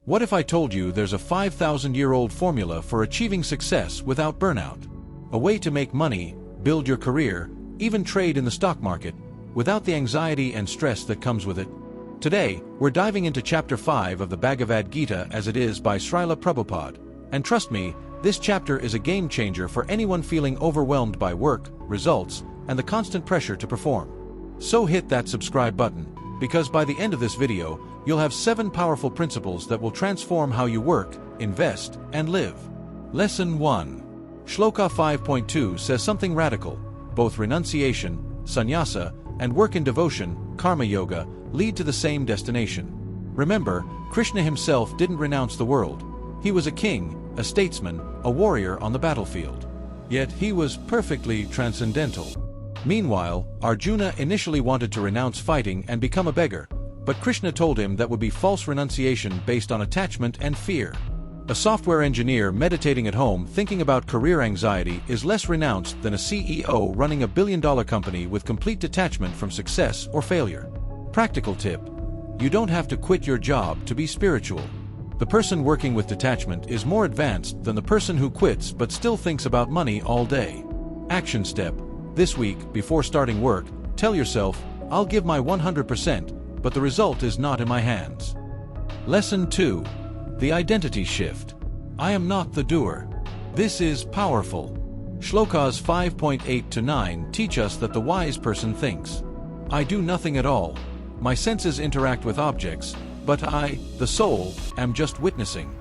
What if I told you there's a 5,000-year-old formula for achieving success without burnout? A way to make money, build your career, even trade in the stock market, without the anxiety and stress that comes with it? Today, we're diving into Chapter 5 of the Bhagavad Gita as it is by Srila Prabhupada. And trust me, this chapter is a game changer for anyone feeling overwhelmed by work, results, and the constant pressure to perform. So hit that subscribe button, because by the end of this video, you'll have 7 powerful principles that will transform how you work, invest, and live. Lesson 1. Shloka 5.2 says something radical. Both renunciation, sannyasa, and work in devotion, karma yoga, lead to the same destination. Remember, Krishna himself didn't renounce the world. He was a king, a statesman, a warrior on the battlefield. Yet he was perfectly transcendental. Meanwhile, Arjuna initially wanted to renounce fighting and become a beggar, but Krishna told him that would be false renunciation based on attachment and fear. A software engineer meditating at home thinking about career anxiety is less renounced than a CEO running a billion-dollar company with complete detachment from success or failure. Practical tip: you don't have to quit your job to be spiritual. The person working with detachment is more advanced than the person who quits but still thinks about money all day. Action step: this week, before starting work, tell yourself, I'll give my 100%, but the result is not in my hands. Lesson 2. The identity shift. I am not the doer. This is powerful. Shlokas 5.8 to 9 teach us that the wise person thinks, I do nothing at all. My senses interact with objects, but I, the soul, am just witnessing.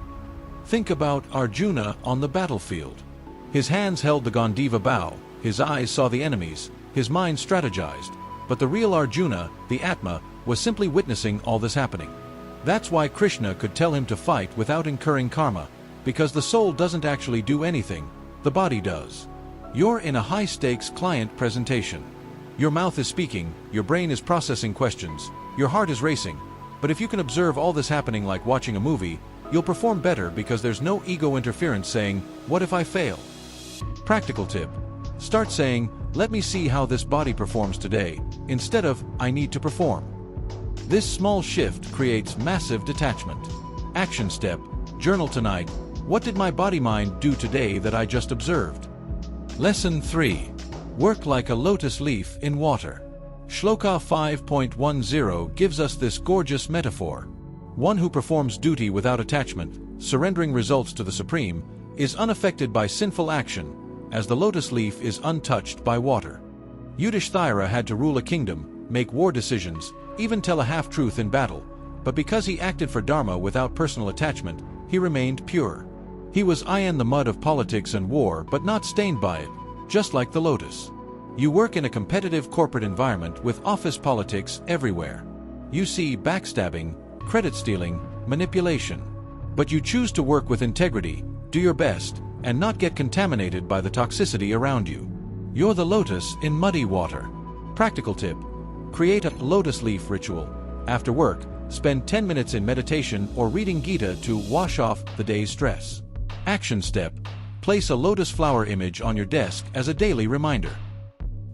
Think about Arjuna on the battlefield. His hands held the Gandiva bow, his eyes saw the enemies, his mind strategized, but the real Arjuna, the Atma, was simply witnessing all this happening. That's why Krishna could tell him to fight without incurring karma, because the soul doesn't actually do anything, the body does. You're in a high-stakes client presentation. Your mouth is speaking, your brain is processing questions, your heart is racing, but if you can observe all this happening like watching a movie, you'll perform better because there's no ego interference saying, what if I fail? Practical tip: start saying, let me see how this body performs today, instead of, I need to perform. This small shift creates massive detachment. Action step: journal tonight, what did my body-mind do today that I just observed? Lesson 3. Work like a lotus leaf in water. Shloka 5.10 gives us this gorgeous metaphor. One who performs duty without attachment, surrendering results to the Supreme, is unaffected by sinful action, as the lotus leaf is untouched by water. Yudhishthira had to rule a kingdom, make war decisions, even tell a half-truth in battle, but because he acted for Dharma without personal attachment, he remained pure. He was in the mud of politics and war but not stained by it, just like the lotus. You work in a competitive corporate environment with office politics everywhere. You see backstabbing, credit stealing, manipulation. But you choose to work with integrity, do your best, and not get contaminated by the toxicity around you. You're the lotus in muddy water. Practical tip: create a lotus leaf ritual. After work, spend 10 minutes in meditation or reading Gita to wash off the day's stress. Action step: place a lotus flower image on your desk as a daily reminder.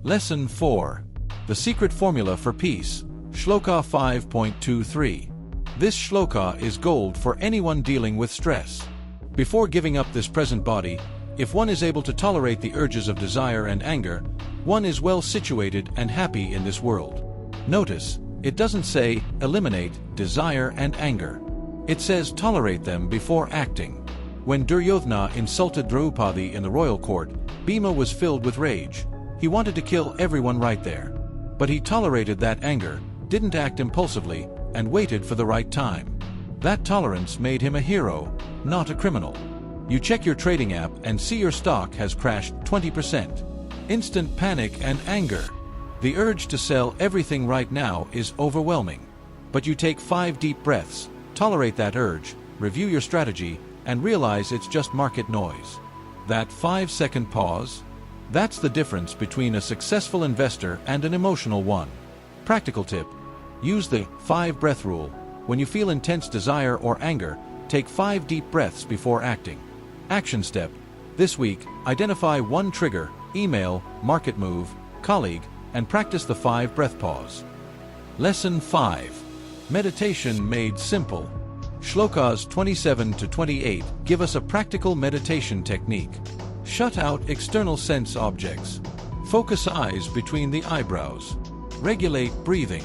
Lesson 4. The secret formula for peace. Shloka 5.23. This shloka is gold for anyone dealing with stress. Before giving up this present body, if one is able to tolerate the urges of desire and anger, one is well situated and happy in this world. Notice, it doesn't say, eliminate desire and anger. It says tolerate them before acting. When Duryodhana insulted Draupadi in the royal court, Bhima was filled with rage. He wanted to kill everyone right there. But he tolerated that anger, didn't act impulsively, and waited for the right time. That tolerance made him a hero, not a criminal. You check your trading app and see your stock has crashed 20%. Instant panic and anger. The urge to sell everything right now is overwhelming. But you take 5 deep breaths, tolerate that urge, review your strategy, and realize it's just market noise. That 5-second pause? That's the difference between a successful investor and an emotional one. Practical tip: use the 5-breath rule. When you feel intense desire or anger, take 5 deep breaths before acting. Action step: this week, identify one trigger, email, market move, colleague, and practice the 5-breath pause. Lesson 5. Meditation made simple. Shlokas 27 to 28 give us a practical meditation technique. Shut out external sense objects. Focus eyes between the eyebrows. Regulate breathing.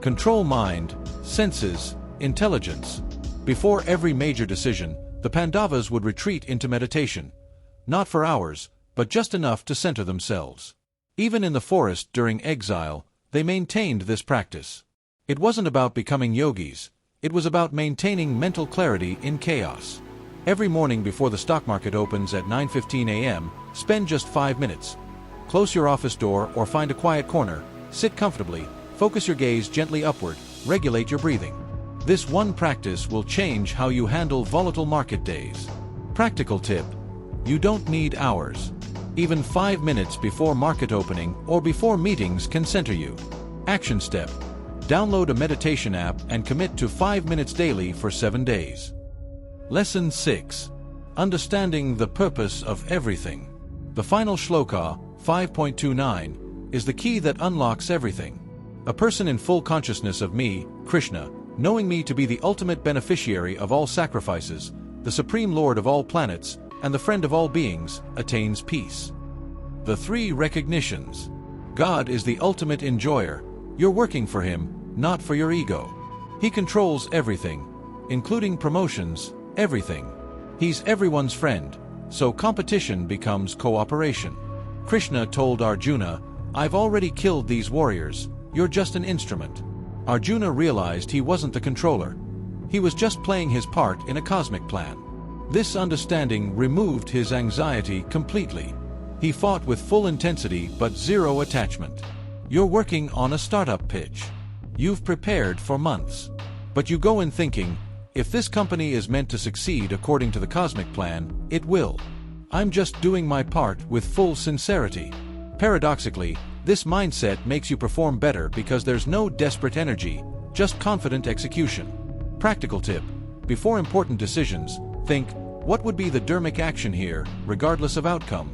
Control mind, senses, intelligence. Before every major decision, the Pandavas would retreat into meditation. Not for hours, but just enough to center themselves. Even in the forest during exile, they maintained this practice. It wasn't about becoming yogis. It was about maintaining mental clarity in chaos. Every morning before the stock market opens at 9:15 a.m., spend just 5 minutes. Close your office door or find a quiet corner, sit comfortably, focus your gaze gently upward, regulate your breathing. This one practice will change how you handle volatile market days. Practical tip: you don't need hours. Even 5 minutes before market opening or before meetings can center you. Action step: download a meditation app and commit to 5 minutes daily for 7 days. Lesson 6. Understanding the purpose of everything. The final shloka, 5.29, is the key that unlocks everything. A person in full consciousness of me, Krishna, knowing me to be the ultimate beneficiary of all sacrifices, the supreme lord of all planets, and the friend of all beings, attains peace. The 3 recognitions. God is the ultimate enjoyer. You're working for him, not for your ego. He controls everything, including promotions, everything. He's everyone's friend, so competition becomes cooperation. Krishna told Arjuna, "I've already killed these warriors, you're just an instrument." Arjuna realized he wasn't the controller. He was just playing his part in a cosmic plan. This understanding removed his anxiety completely. He fought with full intensity but zero attachment. You're working on a startup pitch. You've prepared for months. But you go in thinking, if this company is meant to succeed according to the cosmic plan, it will. I'm just doing my part with full sincerity. Paradoxically, this mindset makes you perform better because there's no desperate energy, just confident execution. Practical tip: before important decisions, think, what would be the dharmic action here, regardless of outcome?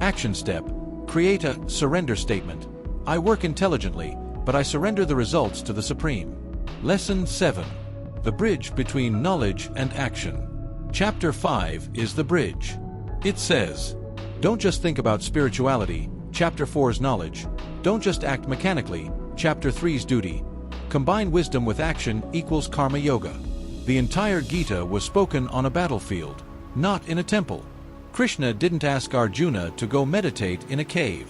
Action step: create a surrender statement. I work intelligently, but I surrender the results to the Supreme. Lesson 7. The bridge between knowledge and action. Chapter 5 is the bridge. It says, don't just think about spirituality, Chapter 4's knowledge. Don't just act mechanically, Chapter 3's duty. Combine wisdom with action equals karma yoga. The entire Gita was spoken on a battlefield, not in a temple. Krishna didn't ask Arjuna to go meditate in a cave.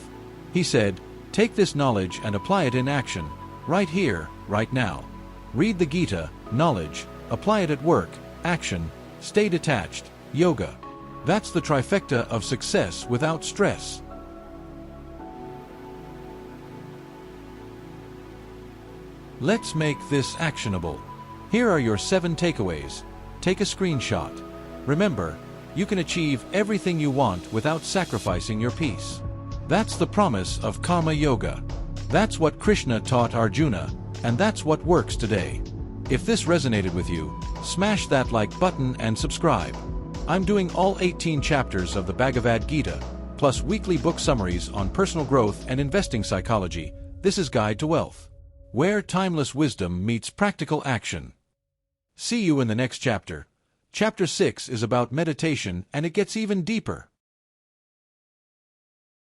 He said, take this knowledge and apply it in action, right here, right now. Read the Gita, knowledge, apply it at work, action, stay detached, yoga. That's the trifecta of success without stress. Let's make this actionable. Here are your 7 takeaways. Take a screenshot. Remember, you can achieve everything you want without sacrificing your peace. That's the promise of karma yoga. That's what Krishna taught Arjuna, and that's what works today. If this resonated with you, smash that like button and subscribe. I'm doing all 18 chapters of the Bhagavad Gita, plus weekly book summaries on personal growth and investing psychology. This is Guide to Wealth, where timeless wisdom meets practical action. See you in the next chapter. Chapter 6 is about meditation and it gets even deeper.